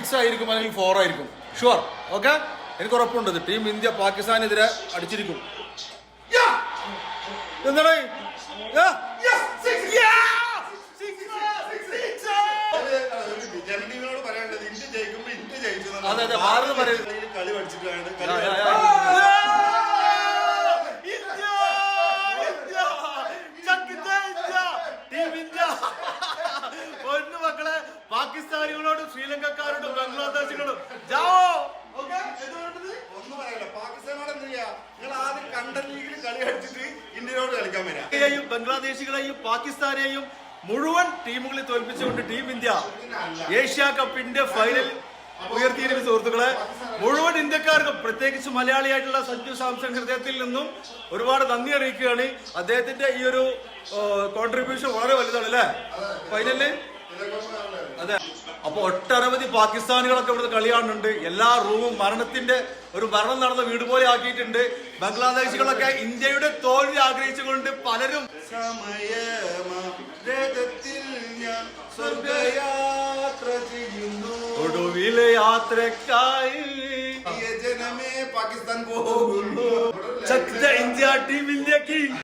6 ആയിരിക്കും അല്ലെങ്കിൽ 4 ആയിരിക്കും. ഷുവർ. ഓക്കെ, എനിക്ക് ഉറപ്പുണ്ട് ടീം ഇന്ത്യ പാകിസ്ഥാനെതിരെ അടിച്ചിരിക്കും. എന്താണ് അതെ അതെ ഭാരത് പറയുന്നത് കളി പഠിച്ചിട്ടാണ് മക്കളെ പാകിസ്ഥാനികളോടും ശ്രീലങ്കക്കാരോടും ബംഗ്ലാദേശികളോടും ഒന്നും പറയല്ല. പാകിസ്ഥാനോട് എന്ത് ചെയ്യാ, നിങ്ങൾ ആദ്യം കണ്ട ലീഗിൽ കളി കളിച്ചിട്ട് ഇന്ത്യയോട് കളിക്കാൻ വരാം. ബംഗ്ലാദേശികളെയും പാകിസ്ഥാനെയും മുഴുവൻ ടീമുകളിൽ തോൽപ്പിച്ചുകൊണ്ട് ടീം ഇന്ത്യ ഏഷ്യ കപ്പിന്റെ ഫൈനൽ ഉയർത്തിയിരിക്കുന്ന സുഹൃത്തുക്കളെ, മുഴുവൻ ഇന്ത്യക്കാർക്കും പ്രത്യേകിച്ച് മലയാളിയായിട്ടുള്ള സഞ്ജു സാംസൺ ഹൃദയത്തിൽ നിന്നും ഒരുപാട് നന്ദി അറിയിക്കുകയാണ്. അദ്ദേഹത്തിന്റെ ഈ ഒരു കോൺട്രിബ്യൂഷൻ വളരെ വലുതാണ് അല്ലേ ഫൈനലില്. അതെ, അപ്പൊ ഒട്ടനവധി പാകിസ്ഥാനികളൊക്കെ ഇവിടുത്തെ കളി കാണുന്നുണ്ട്. എല്ലാ റൂമും മരണം നടന്ന വീട് പോലെ ആക്കിയിട്ടുണ്ട്. ബംഗ്ലാദേശികളൊക്കെ ഇന്ത്യയുടെ തോൽവി ആഗ്രഹിച്ചുകൊണ്ട് പലരും സ്വർഗയാത്ര ചെയ്യുന്നു, ഒടുവിലെ യാത്രക്കായി ജനമേ പാകിസ്ഥാൻ പോകുന്നു. ഇന്ത്യ ടീം ഇന്ത്യക്ക്